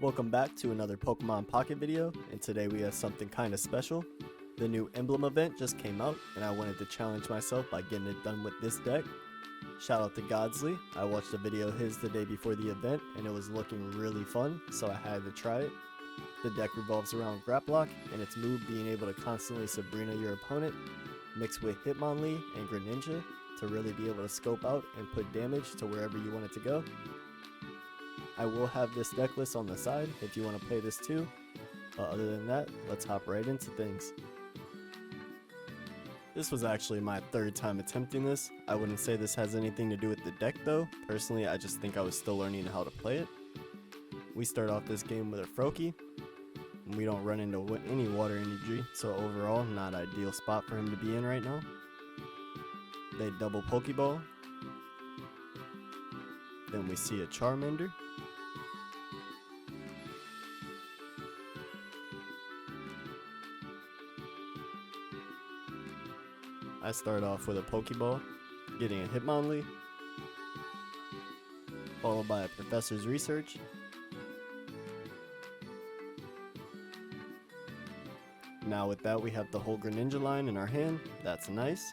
Welcome back to another Pokemon Pocket video, and today we have something kinda special. The new emblem event just came out, and I wanted to challenge myself by getting it done with this deck. Shout out to Godsley, I watched a video of his the day before the event, and it was looking really fun, so I had to try it. The deck revolves around Grapploct, and its move being able to constantly Sabrina your opponent, mixed with Hitmonlee and Greninja, to really be able to scope out and put damage to wherever you want it to go. I will have this deck list on the side if you want to play this too, but other than that, let's hop right into things. This was actually my third time attempting this. I wouldn't say this has anything to do with the deck though. Personally, I just think I was still learning how to play it. We start off this game with a Froakie. We don't run into any water energy, so overall, not an ideal spot for him to be in right now. They double Pokeball. Then we see a Charmander. I start off with a Pokeball, getting a Hitmonlee, followed by a Professor's Research. Now with that we have the whole Greninja line in our hand, that's nice.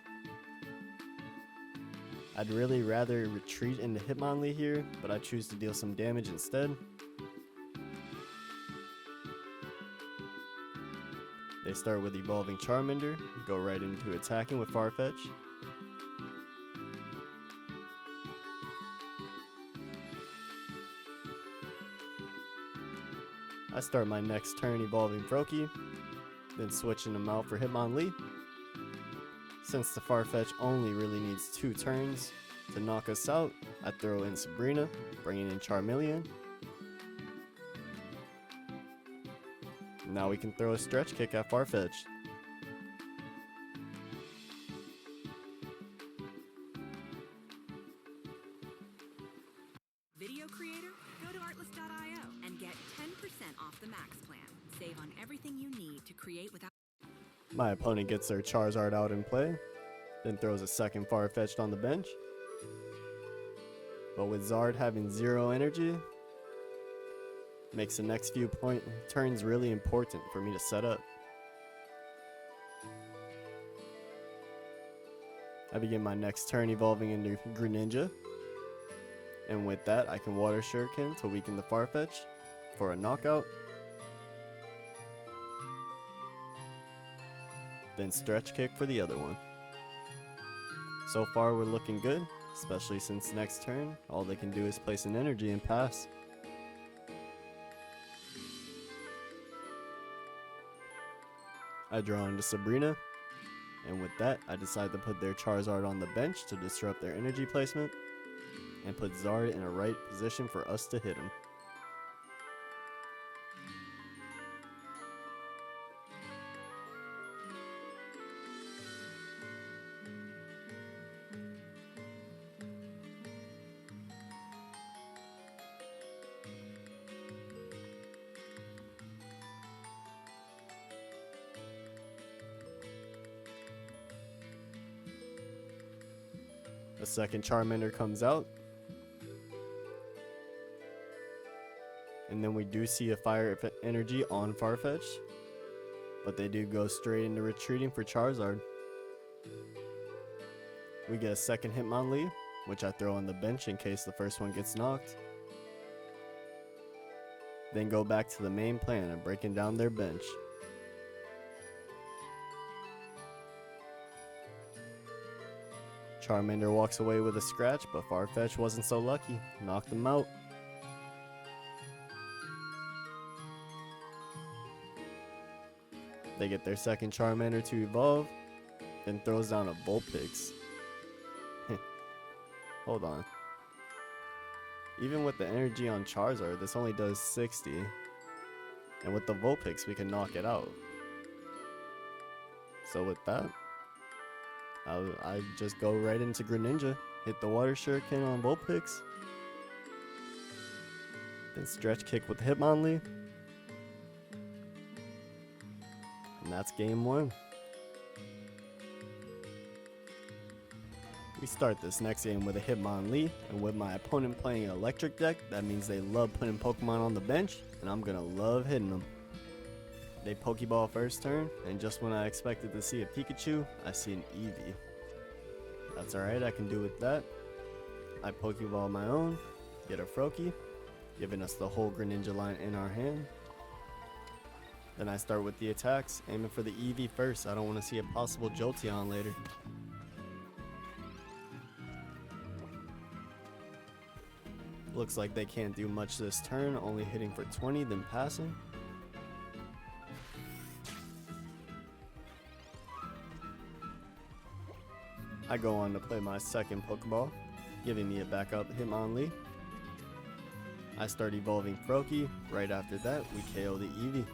I'd really rather retreat into Hitmonlee here, but I choose to deal some damage instead. They start with evolving Charmander, go right into attacking with Farfetch. I start my next turn evolving Froakie, then switching them out for Hitmonlee. Since the Farfetch only really needs 2 turns to knock us out, I throw in Sabrina, bringing in Charmeleon. Now we can throw a Stretch Kick at Farfetch. Video creator? Go to artlist.io and get 10% off the max plan. Save on everything you need to create without... My opponent gets their Charizard out in play, then throws a second Farfetch'd on the bench. But with Zard having 0 energy, makes the next few turns really important for me to set up. I begin my next turn evolving into Greninja, and with that I can Water Shuriken to weaken the Farfetch for a knockout. Then Stretch Kick for the other one. So far we're looking good, especially since next turn all they can do is place an energy and pass. I draw into Sabrina, and with that I decide to put their Charizard on the bench to disrupt their energy placement, and put Zard in a right position for us to hit him. A second Charmander comes out, and then we do see a Fire Energy on Farfetch, but they do go straight into retreating for Charizard. We get a second Hitmonlee, which I throw on the bench in case the first one gets knocked. Then go back to the main plan of breaking down their bench. Charmander walks away with a scratch, but Farfetch wasn't so lucky, knocked them out. They get their second Charmander to evolve, then throws down a Vulpix. Hold on. Even with the energy on Charizard, this only does 60. And with the Vulpix, we can knock it out. So with that, I just go right into Greninja, hit the Water Shuriken on Vulpix, then Stretch Kick with Hitmonlee, and that's game 1. We start this next game with a Hitmonlee, and with my opponent playing an electric deck, that means they love putting Pokemon on the bench, and I'm gonna love hitting them. They Pokeball first turn, and just when I expected to see a Pikachu, I see an Eevee. That's alright, I can do with that. I Pokeball my own, get a Froakie, giving us the whole Greninja line in our hand. Then I start with the attacks, aiming for the Eevee first. I don't want to see a possible Jolteon later. Looks like they can't do much this turn, only hitting for 20, then passing. I go on to play my second Pokeball, giving me a backup Hitmonlee. I start evolving Froakie. Right after that, we KO the Eevee.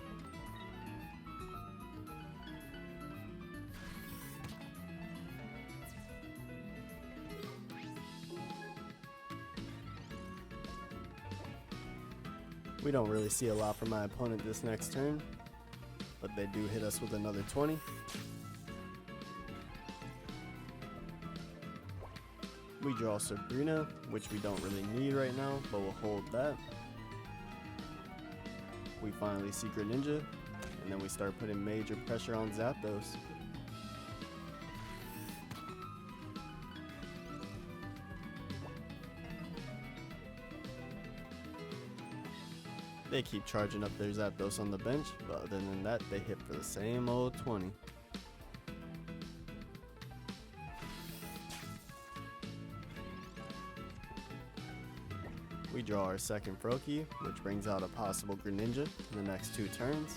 We don't really see a lot from my opponent this next turn, but they do hit us with another 20. We draw Sabrina, which we don't really need right now, but we'll hold that. We finally see Greninja, and then we start putting major pressure on Zapdos. They keep charging up their Zapdos on the bench, but other than that, they hit for the same old 20. We draw our second Froakie, which brings out a possible Greninja in the next 2 turns.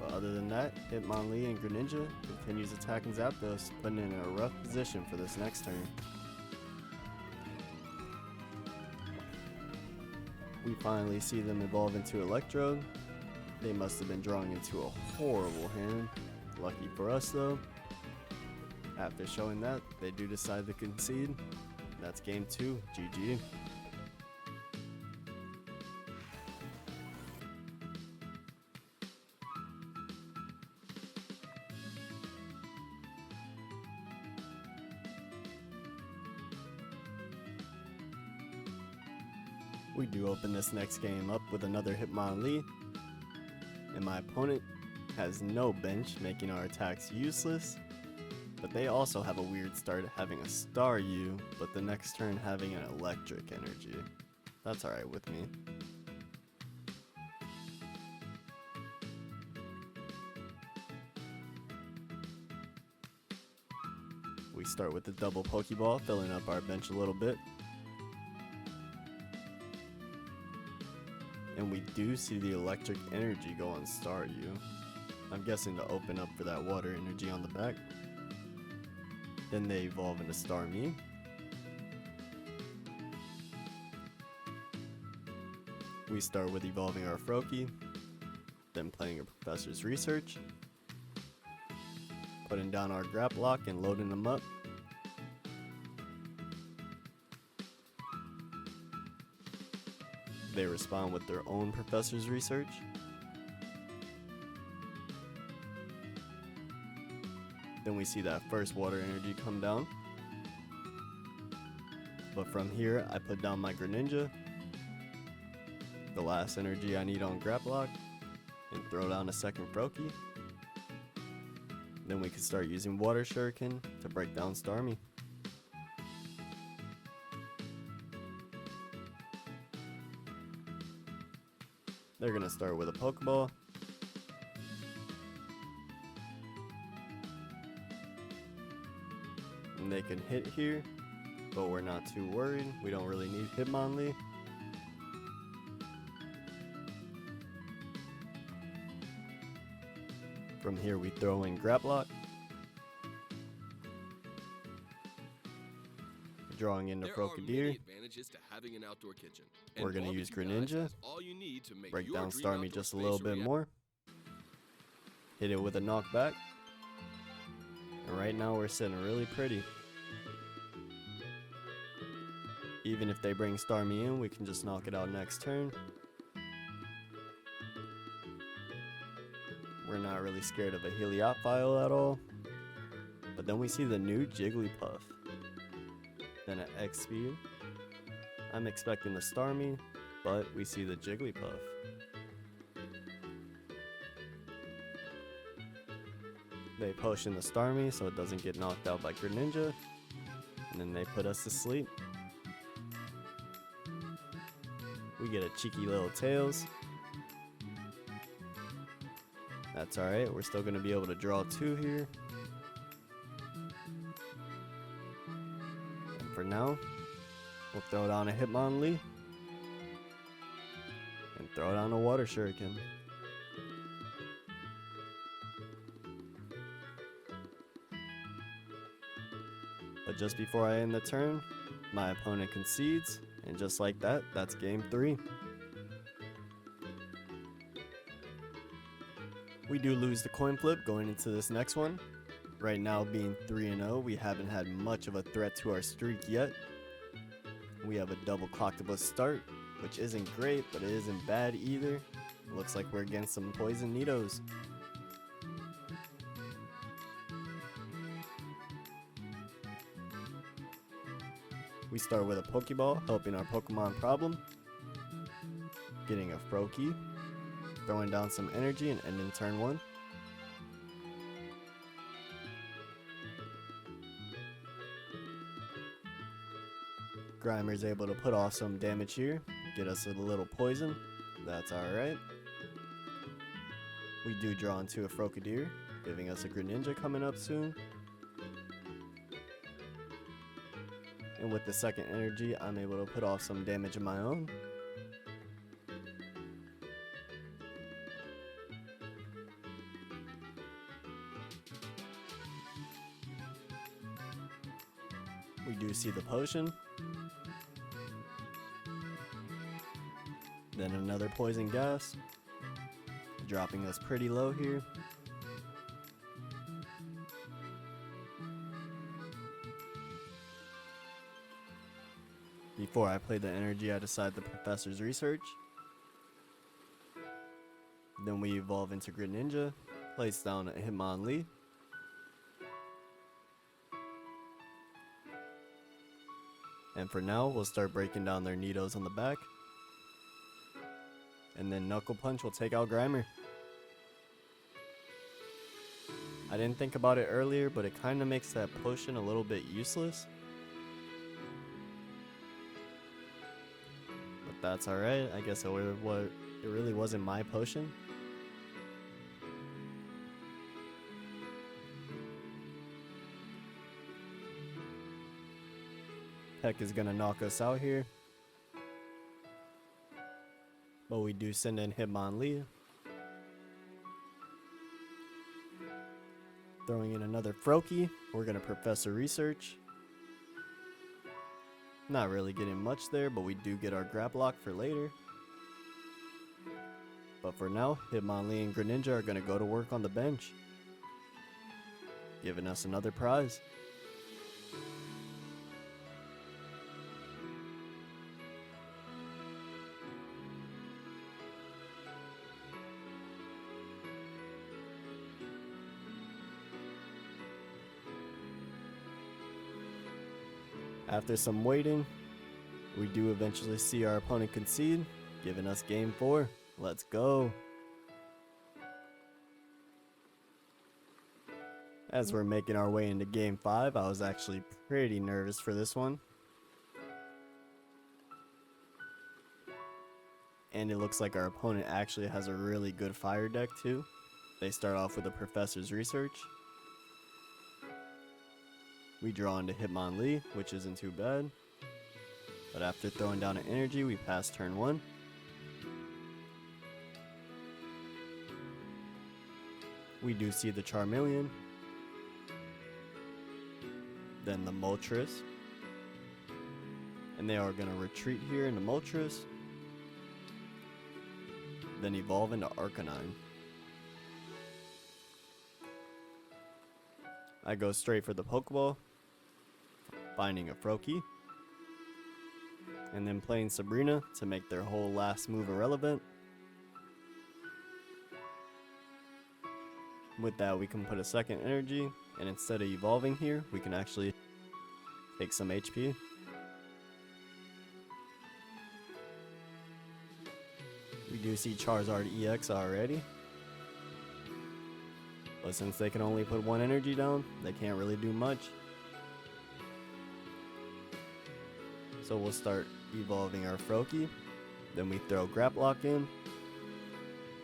But other than that, Hitmonlee and Greninja continues attacking Zapdos, putting it in a rough position for this next turn. We finally see them evolve into Electrode. They must have been drawing into a horrible hand. Lucky for us though. After showing that, they do decide to concede. That's game 2, GG. We do open this next game up with another Hitmonlee, and my opponent has no bench, making our attacks useless, but they also have a weird start having a Staryu, but the next turn having an electric energy. That's alright with me. We start with the double Pokeball, filling up our bench a little bit. And we do see the electric energy go on Staryu. I'm guessing to open up for that water energy on the back. Then they evolve into Starmie. We start with evolving our Froakie, then playing a Professor's Research, putting down our Grapploct and loading them up. They respond with their own Professor's Research. Then we see that first water energy come down. But from here, I put down my Greninja, the last energy I need on Grapploct, and throw down a second Froakie. Then we can start using Water Shuriken to break down Starmie. They're gonna start with a Pokeball. And they can hit here, but we're not too worried. We don't really need Hitmonlee. From here we throw in Grapploct. Drawing into Frogadier. We're going to use Greninja, break down Starmie just a little bit more, hit it with a knockback, and right now we're sitting really pretty. Even if they bring Starmie in, we can just knock it out next turn. We're not really scared of a Helioptile at all. But then we see the new Jigglypuff. Then at X speed, I'm expecting the Starmie, but we see the Jigglypuff. They potion the Starmie so it doesn't get knocked out by Greninja, and then they put us to sleep. We get a cheeky little Tails. That's alright, we're still going to be able to draw 2 here. And for now, we'll throw down a Hitmonlee and throw down a Water Shuriken. But just before I end the turn, my opponent concedes, and just like that, that's game 3. We do lose the coin flip going into this next one. Right now being 3-0, we haven't had much of a threat to our streak yet. We have a double Cloctopus start, which isn't great, but it isn't bad either. Looks like we're against some poison Nidos. We start with a Pokeball, helping our Pokemon problem. Getting a Froakie. Throwing down some energy and ending turn 1. Grimer's able to put off some damage here, get us a little poison. That's alright. We do draw into a Frogadier, giving us a Greninja coming up soon. And with the second energy, I'm able to put off some damage of my own. We do see the potion. Then another poison gas, dropping us pretty low here. Before I play the energy, I decide the Professor's Research. Then we evolve into Greninja, place down a Hitmonlee. And for now, we'll start breaking down their Nidos on the back. And then Knuckle Punch will take out Grimer. I didn't think about it earlier, but it kind of makes that potion a little bit useless. But that's alright, I guess it really wasn't my potion. Peck is gonna knock us out here. But we do send in Hitmonlee. Throwing in another Froakie. We're gonna Professor Research. Not really getting much there, but we do get our Grapploct for later. But for now, Hitmonlee and Greninja are gonna go to work on the bench, giving us another prize. After some waiting, we do eventually see our opponent concede, giving us game 4. Let's go. As we're making our way into game 5, I was actually pretty nervous for this one. And it looks like our opponent actually has a really good fire deck too. They start off with a Professor's Research. We draw into Hitmonlee, which isn't too bad. But after throwing down an energy, we pass turn 1. We do see the Charmeleon. Then the Moltres. And they are going to retreat here into Moltres. Then evolve into Arcanine. I go straight for the Pokeball, finding a Froakie, and then playing Sabrina to make their whole last move irrelevant. With that, we can put a second energy, and instead of evolving here, we can actually take some HP. We do see Charizard EX already. But since they can only put one energy down, they can't really do much. So we'll start evolving our Froakie. Then we throw Grapploct in.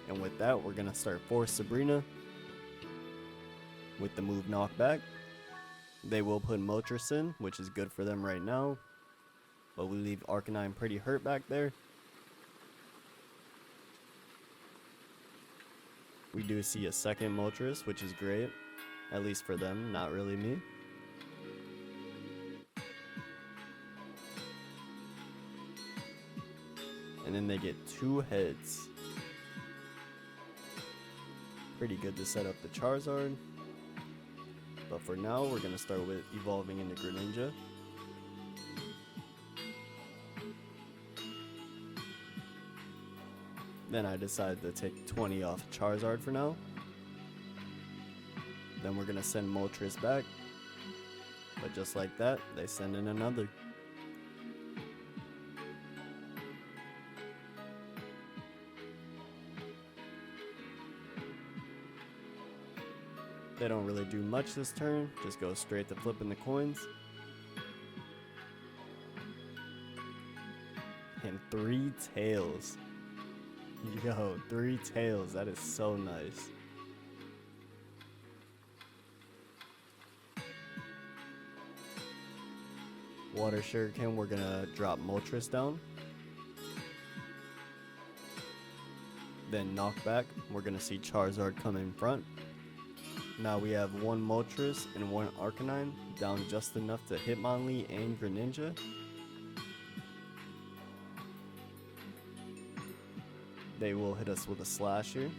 And with that, we're going to start Force Sabrina with the move Knockback. They will put Moltres in, which is good for them right now. But we leave Arcanine pretty hurt back there. We do see a second Moltres, which is great. At least for them, not really me. And then they get 2 heads. Pretty good to set up the Charizard. But for now, we're going to start with evolving into Greninja. Then I decided to take 20 off Charizard for now. Then we're going to send Moltres back. But just like that, they send in another. They don't really do much this turn, just go straight to flipping the coins. And 3 tails. Yo, 3 tails, that is so nice. Water Shuriken, we're gonna drop Moltres down. Then Knockback, we're gonna see Charizard come in front. Now we have 1 Moltres and 1 Arcanine, down just enough to Hitmonlee and Greninja. They will hit us with a slash here.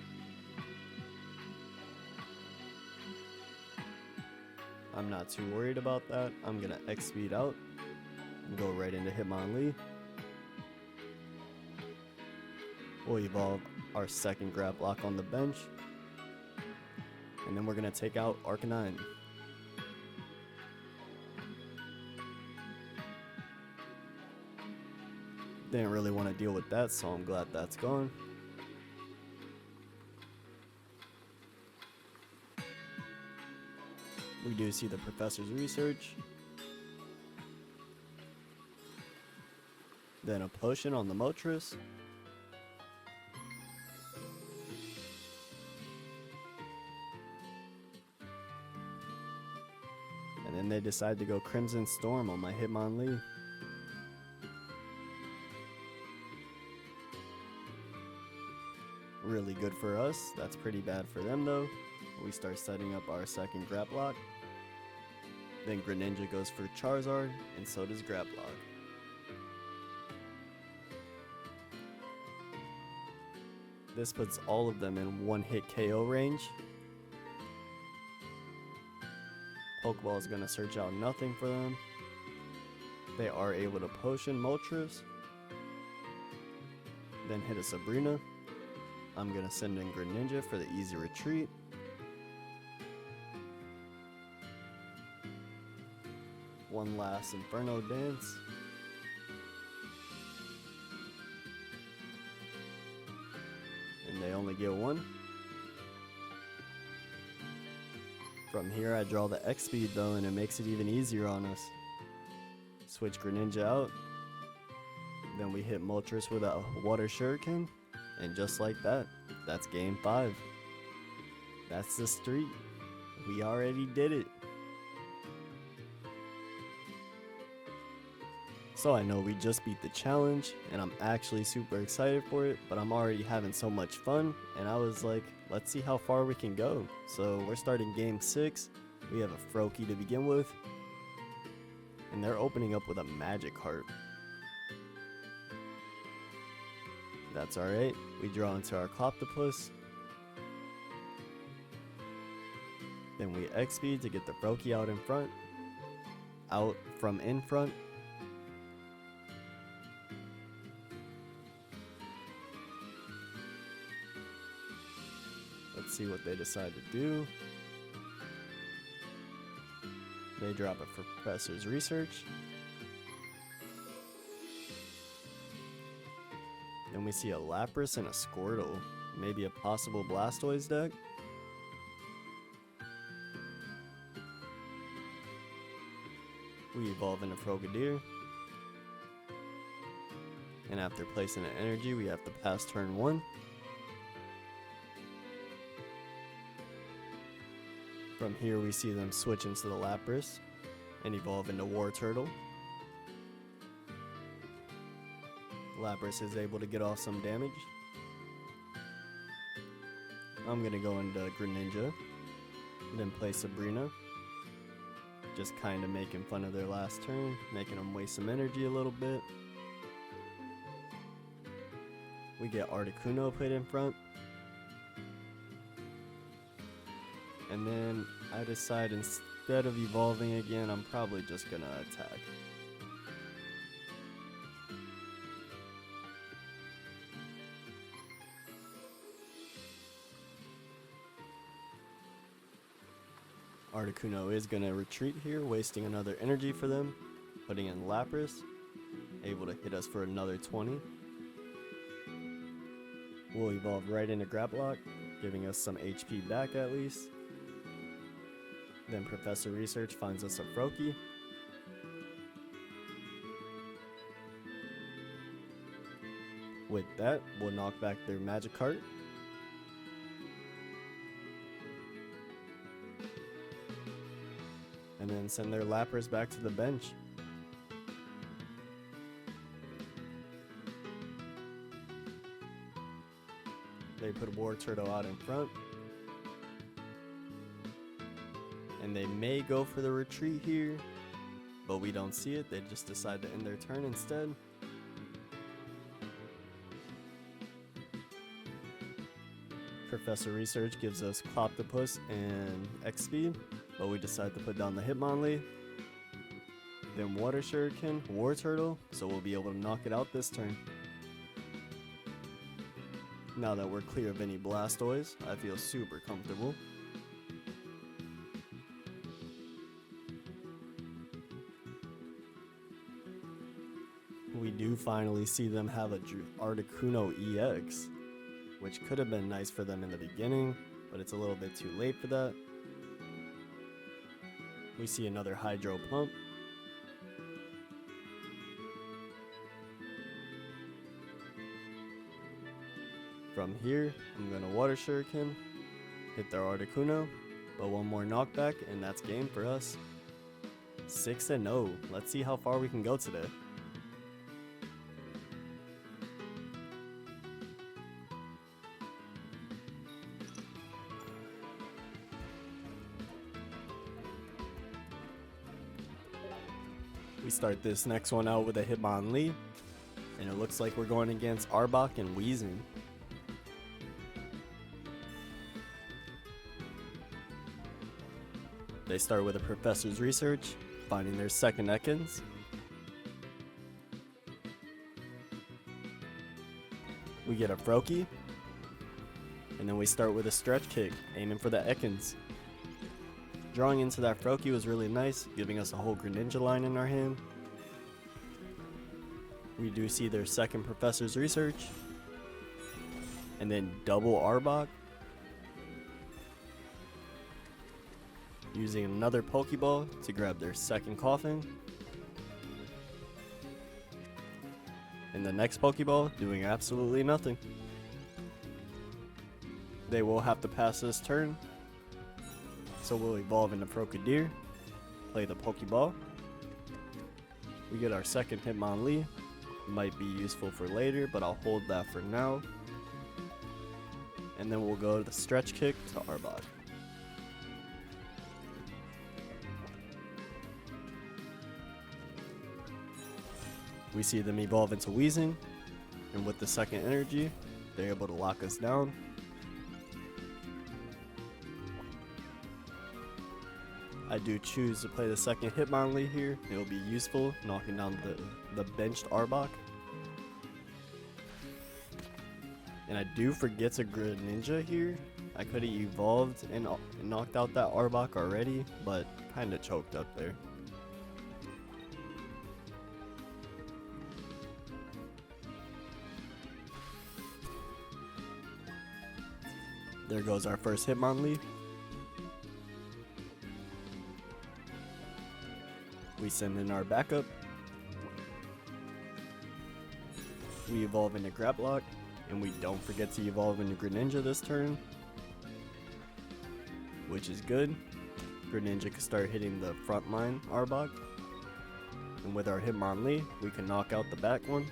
I'm not too worried about that. I'm gonna X-Speed out and go right into Hitmonlee. We'll evolve our second Grapploct on the bench. And then we're gonna take out Arcanine. Didn't really want to deal with that, so I'm glad that's gone. We do see the Professor's Research. Then a potion on the Moltres. And then they decide to go Crimson Storm on my Hitmonlee. Really good for us. That's pretty bad for them though. We start setting up our second Grapploct. Then Greninja goes for Charizard, and so does Grapploct. This puts all of them in 1-hit KO range. Pokeball is going to search out nothing for them. They are able to potion Moltres. Then hit a Sabrina. I'm going to send in Greninja for the easy retreat. One last Inferno Dance. And they only get 1. From here I draw the X-Speed though, and it makes it even easier on us. Switch Greninja out. Then we hit Moltres with a Water Shuriken. And just like that, that's game 5. That's the streak. We already did it. So I know we just beat the challenge, and I'm actually super excited for it, but I'm already having so much fun, and I was like, let's see how far we can go. So we're starting game 6. We have a Froakie to begin with, and they're opening up with a Magic Heart. That's alright. We draw into our Cloptopus. Then we X-Speed to get the Froakie out in front. Out from in front. Let's Let's see what they decide to do. They drop a Professor's Research. Then we see a Lapras and a Squirtle. Maybe a possible Blastoise deck. We evolve into Frogadier. And after placing an energy, we have to pass turn 1. From here we see them switch into the Lapras and evolve into Wartortle. Lapras is able to get off some damage. I'm gonna go into Greninja, then play Sabrina. Just kinda making fun of their last turn, making them waste some energy a little bit. We get Articuno put in front. And then I decide instead of evolving again, I'm probably just gonna attack. Articuno is gonna retreat here, wasting another energy for them, putting in Lapras, able to hit us for another 20. We'll evolve right into Grapploct, giving us some HP back at least. Then Professor Research finds us a Froakie. With that, we'll knock back their Magikarp. And then send their Lapras back to the bench. They put Wartortle out in front. And they may go for the retreat here, but we don't see it. They just decide to end their turn instead. Professor Research gives us Cloptopus and X-Speed, but we decide to put down the Hitmonlee. Then Water Shuriken, Wartortle, so we'll be able to knock it out this turn. Now that we're clear of any Blastoise, I feel super comfortable. We do finally see them have a Articuno EX, which could have been nice for them in the beginning, but it's a little bit too late for that. We see another Hydro Pump. From here, I'm going to Water Shuriken, hit their Articuno, but one more knockback and that's game for us. 6-0. Let's see how far we can go today. We start this next one out with a Hitmonlee, and it looks like we're going against Arbok and Weezing. They start with a Professor's Research, finding their second Ekans. We get a Froakie, and then we start with a Stretch Kick, aiming for the Ekans. Drawing into that Froakie was really nice, giving us a whole Greninja line in our hand. We do see their second Professor's Research, and then double Arbok. Using another Pokeball to grab their second Coffin. And the next Pokeball doing absolutely nothing. They will have to pass this turn. So we'll evolve into Frogadier, play the Pokeball. We get our second Hitmonlee. Might be useful for later, but I'll hold that for now. And then we'll go to the Stretch Kick to Arbok. We see them evolve into Weezing, and with the second energy, they're able to lock us down. I do choose to play the second Hitmonlee here. It will be useful, knocking down the benched Arbok. And I do forget to Greninja here. I could have evolved and knocked out that Arbok already, but kind of choked up there. There goes our first Hitmonlee. We send in our backup. We evolve into Grapploct, and we don't forget to evolve into Greninja this turn, which is good. Greninja can start hitting the front line Arbok, and with our Hitmonlee, we can knock out the back one.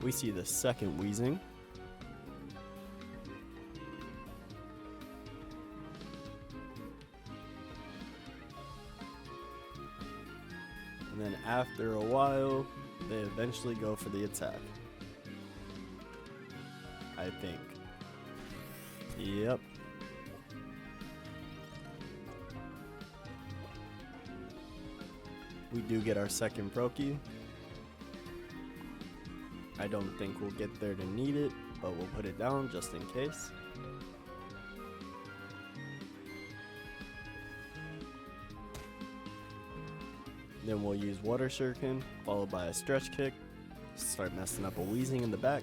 We see the second Weezing. And then after a while, they eventually go for the attack. I think. Yep. We do get our second Proki. I don't think we'll get there to need it, but we'll put it down just in case. Then we'll use Water Shuriken, followed by a Stretch Kick. Start messing up a Weezing in the back.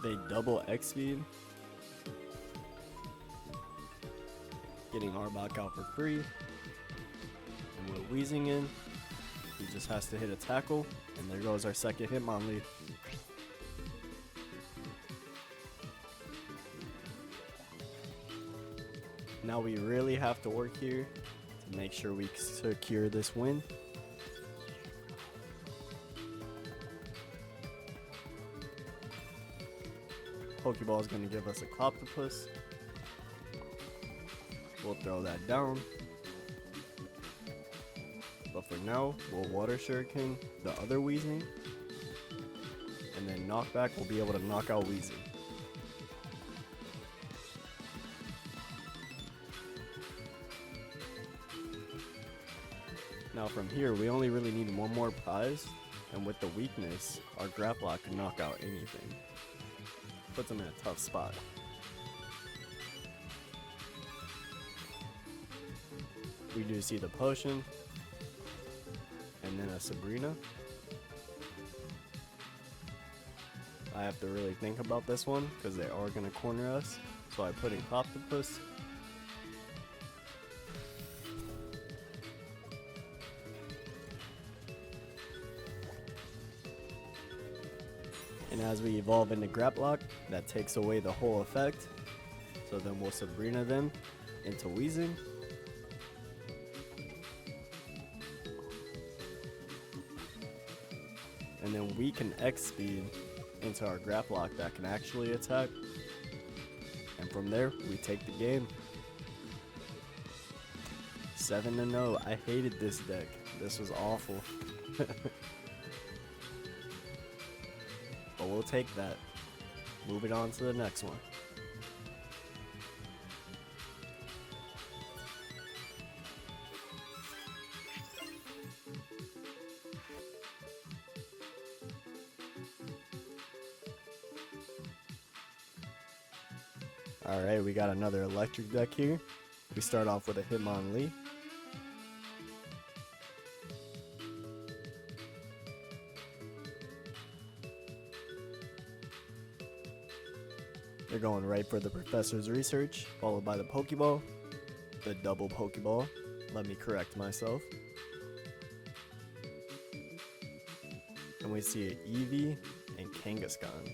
They double X speed, getting Arbok out for free. And we're Weezing in. He just has to hit a tackle, and there goes our second Hitmonlee. Now we really have to work here to make sure we secure this win. Pokeball is going to give us a Cloptopus. We'll throw that down. But for now, we'll Water Shuriken the other Weezing. And then Knockback will be able to knock out Weezing. Now from here, we only really need one more prize. And with the weakness, our Grapploct can knock out anything. Puts him in a tough spot. We do see the potion, and then a Sabrina. I have to really think about this one because they are going to corner us. So I put in Cloptopus. And as we evolve into Grapploct, that takes away the whole effect. So then we'll Sabrina them into Weezing. And then we can X speed into our Grapploct that can actually attack. And from there, we take the game. 7-0. I hated this deck. This was awful. But we'll take that. Moving on to the next one. Alright, we got another electric deck here. We start off with a Hitmonlee. They're going right for the Professor's Research, followed by the Pokeball. The double Pokeball. Let me correct myself. And we see an Eevee and Kangaskhan.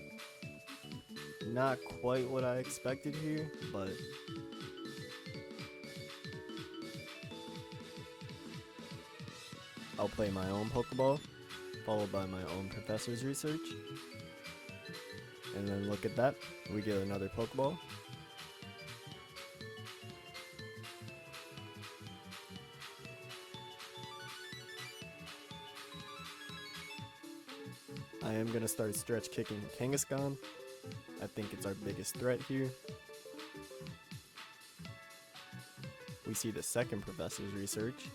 Not quite what I expected here, but I'll play my own Pokeball, followed by my own Professor's Research. And then look at that, we get another Pokeball. I am going to start stretch kicking Kangaskhan. I think it's our biggest threat here. We see the second professor's research.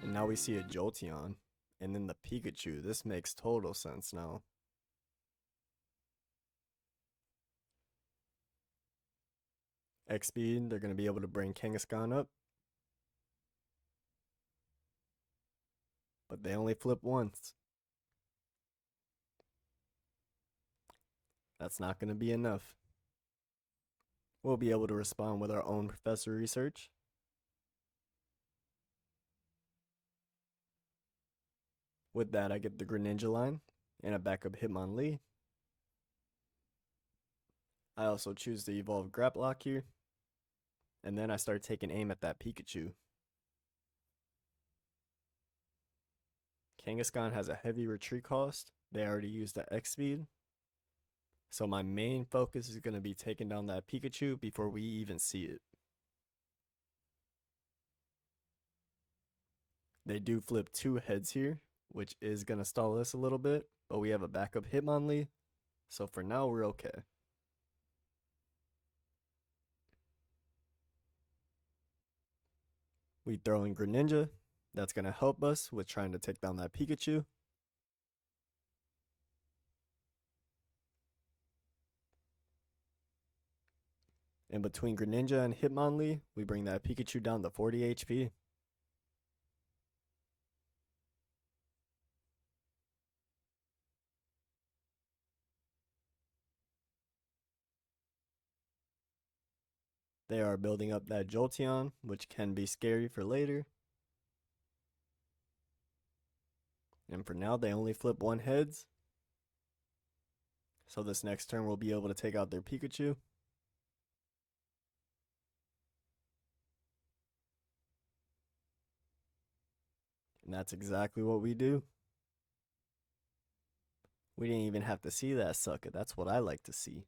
And now we see a Jolteon. And then the Pikachu. This makes total sense now. X-Speed, they're going to be able to bring Kangaskhan up. But they only flip once. That's not going to be enough. We'll be able to respond with our own professor research. With that, I get the Greninja line and a backup Hitmonlee. I also choose to evolve Grapploct here. And then I start taking aim at that Pikachu. Kangaskhan has a heavy retreat cost. They already used the X-Speed. So my main focus is going to be taking down that Pikachu before we even see it. They do flip 2 heads here, which is going to stall us a little bit. But we have a backup Hitmonlee. So for now, we're okay. We throw in Greninja. That's going to help us with trying to take down that Pikachu. And between Greninja and Hitmonlee, we bring that Pikachu down to 40 HP. They are building up that Jolteon, which can be scary for later. And for now, they only flip 1 heads. So this next turn, we'll be able to take out their Pikachu. And that's exactly what we do. We didn't even have to see that sucker. That's what I like to see.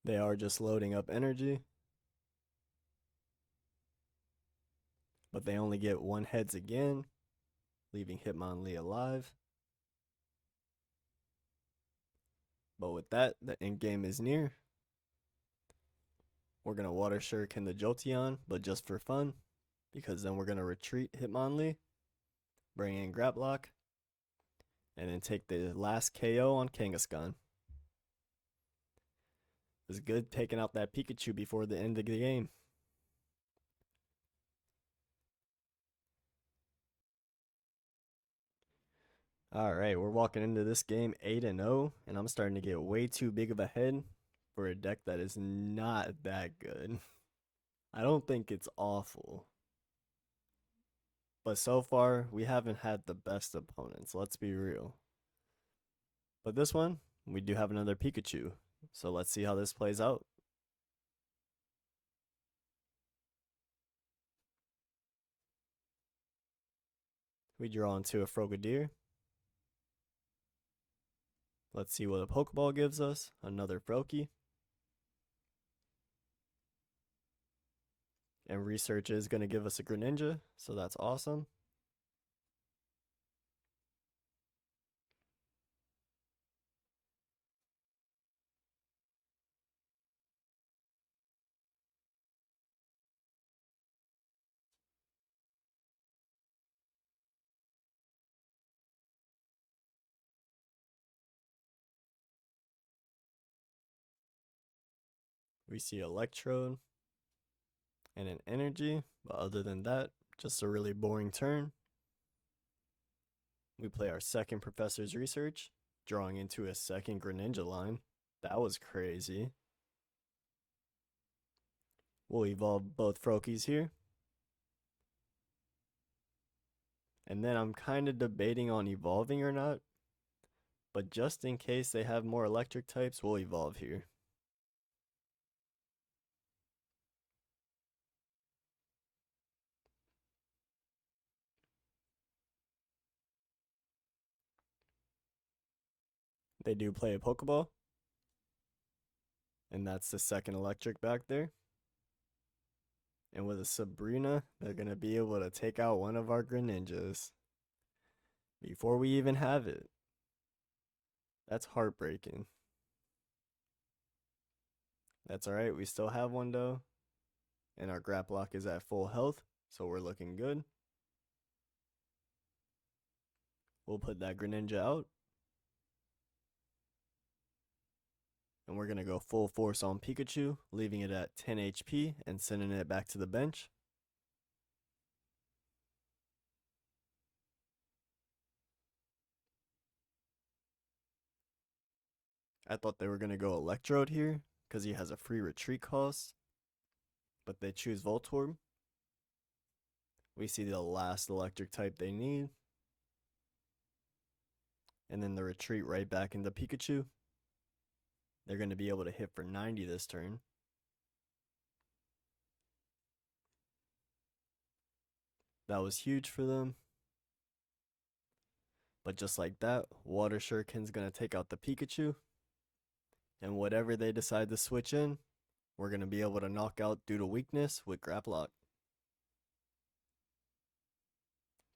They are just loading up energy. But they only get 1 heads again, leaving Hitmonlee alive. But with that, the end game is near. We're going to Water Shuriken the Jolteon, but just for fun. Because then we're going to retreat Hitmonlee, bring in Grapploct, and then take the last KO on Kangaskhan. It was good taking out that Pikachu before the end of the game. Alright, we're walking into this game 8-0, and I'm starting to get way too big of a head for a deck that is not that good. I don't think it's awful. But so far, we haven't had the best opponents, let's be real. But this one, we do have another Pikachu. So let's see how this plays out. We draw into a Frogadier. Let's see what a Pokeball gives us. Another Froakie. And research is going to give us a Greninja, so that's awesome. We see Electrode and an Energy, but other than that, just a really boring turn. We play our second Professor's Research, drawing into a second Greninja line. That was crazy. We'll evolve both Froakies here. And then I'm kind of debating on evolving or not. But just in case they have more electric types, we'll evolve here. They do play a Pokeball. And that's the second electric back there. And with a Sabrina, they're going to be able to take out one of our Greninjas before we even have it. That's heartbreaking. That's alright, we still have one though. And our Grapploct is at full health, so we're looking good. We'll put that Greninja out. And we're going to go full force on Pikachu, leaving it at 10 HP and sending it back to the bench. I thought they were going to go Electrode here because he has a free retreat cost, but they choose Voltorb. We see the last electric type they need. And then the retreat right back into Pikachu. They're going to be able to hit for 90 this turn. That was huge for them. But just like that, Water Shuriken's going to take out the Pikachu. And whatever they decide to switch in, we're going to be able to knock out due to weakness with Grapploct.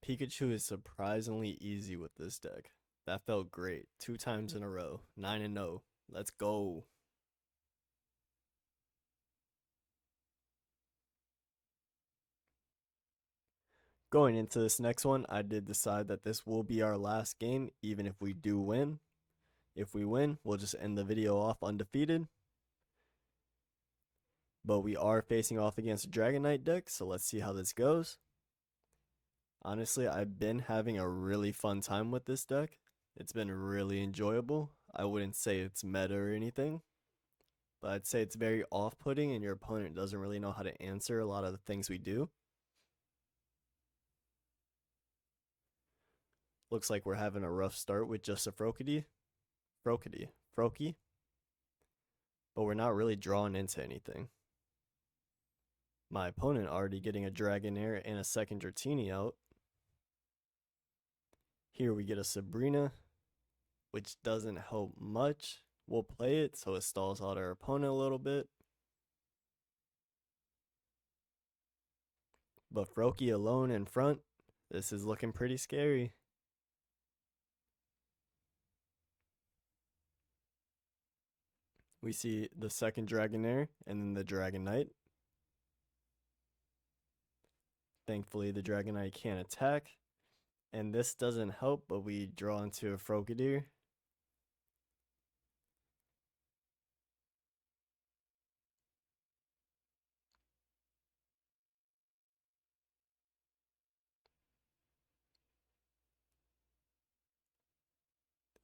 Pikachu is surprisingly easy with this deck. That felt great. 2 times in a row. 9-0. Let's go. Going into this next one, I did decide that this will be our last game, even if we do win. If we win, we'll just end the video off undefeated. But we are facing off against a Dragonite deck, so let's see how this goes. Honestly, I've been having a really fun time with this deck. It's been really enjoyable. I wouldn't say it's meta or anything, but I'd say it's very off-putting and your opponent doesn't really know how to answer a lot of the things we do. Looks like we're having a rough start with just a Froakie. But we're not really drawing into anything. My opponent already getting a Dragonair and a second Dratini out. Here we get a Sabrina, which doesn't help much. We'll play it so it stalls out our opponent a little bit. But Froakie alone in front, this is looking pretty scary. We see the second Dragonair and then the Dragonite. Thankfully, the Dragonite can't attack. And this doesn't help, but we draw into a Frogadier.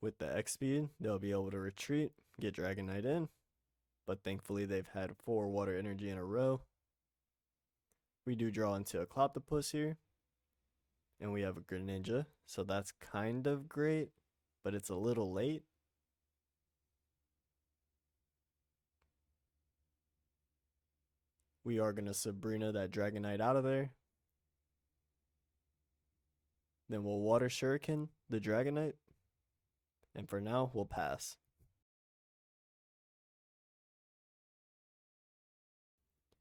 With the X speed, they'll be able to retreat, get Dragonite in. But thankfully, they've had 4 water energy in a row. We do draw into a Cloptopus here. And we have a Greninja, so that's kind of great, but it's a little late. We are going to Sabrina that Dragonite out of there. Then we'll Water Shuriken the Dragonite. And for now, we'll pass.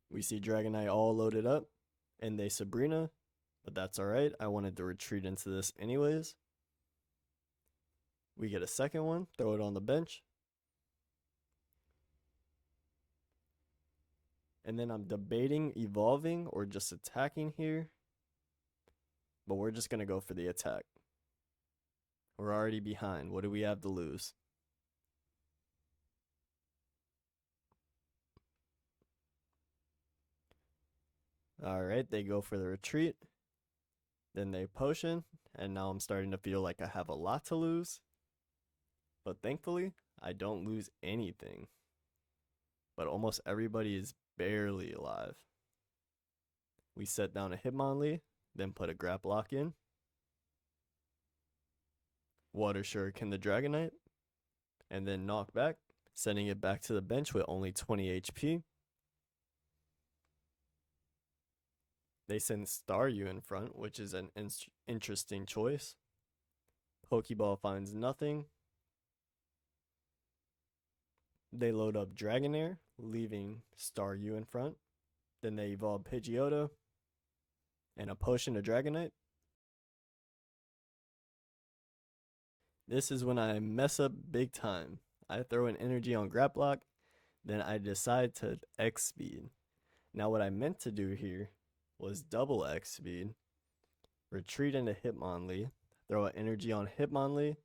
We see Dragonite all loaded up, and they Sabrina, but that's alright. I wanted to retreat into this anyways. We get a second one, throw it on the bench. And then I'm debating evolving or just attacking here. But we're just going to go for the attack. We're already behind. What do we have to lose? Alright, they go for the retreat. Then they potion. And now I'm starting to feel like I have a lot to lose. But thankfully, I don't lose anything. But almost everybody is barely alive. We set down a Hitmonlee, then put a Grapploct in. Water Shuriken the Dragonite, and then knock back, sending it back to the bench with only 20 HP. They send Staryu in front, which is an interesting choice. Pokeball finds nothing. They load up Dragonair, leaving Staryu in front. Then they evolve Pidgeotto and a potion of Dragonite. This is when I mess up big time. I throw an energy on Grapploct, then I decide to X speed. Now what I meant to do here was double X speed, retreat into Hitmonlee, throw an energy on Hitmonlee,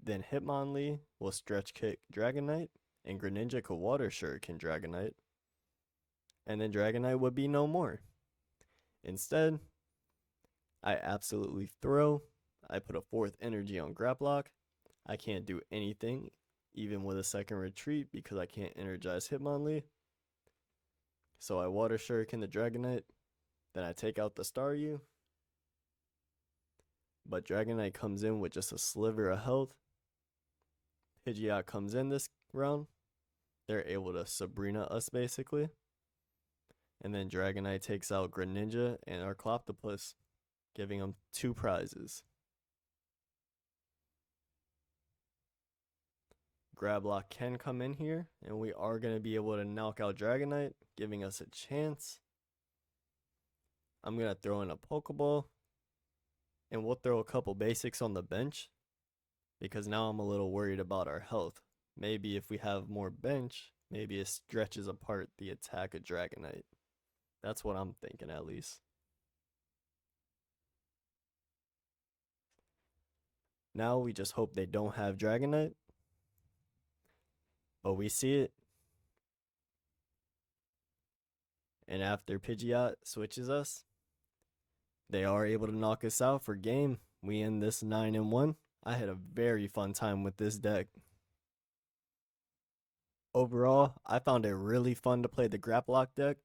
then Hitmonlee will stretch kick Dragonite, and Greninja could Water Shuriken Dragonite, and then Dragonite would be no more. Instead, I absolutely throw. I put a fourth energy on Grapploct. I can't do anything, even with a second retreat, because I can't energize Hitmonlee. So I Water Shuriken the Dragonite. Then I take out the Staryu. But Dragonite comes in with just a sliver of health. Pidgeot comes in this round. They're able to Sabrina us basically. And then Dragonite takes out Greninja and our Cloптopus, giving them 2 prizes. Grapploct can come in here, and we are going to be able to knock out Dragonite, giving us a chance. I'm going to throw in a Pokeball, and we'll throw a couple basics on the bench, because now I'm a little worried about our health. Maybe if we have more bench, maybe it stretches apart the attack of Dragonite. That's what I'm thinking, at least. Now we just hope they don't have Dragonite. But we see it. And after Pidgeot switches us, they are able to knock us out for game. We end this 9-1. I had a very fun time with this deck. Overall, I found it really fun to play the Grapploct deck.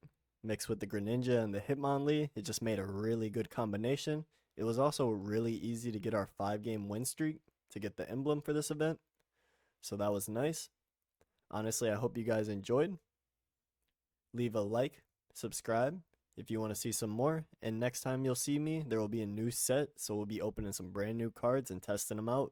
Mixed with the Greninja and the Hitmonlee, it just made a really good combination. It was also really easy to get our 5-game win streak to get the emblem for this event. So that was nice. Honestly, I hope you guys enjoyed. Leave a like, subscribe if you want to see some more. And next time you'll see me, there will be a new set. So we'll be opening some brand new cards and testing them out.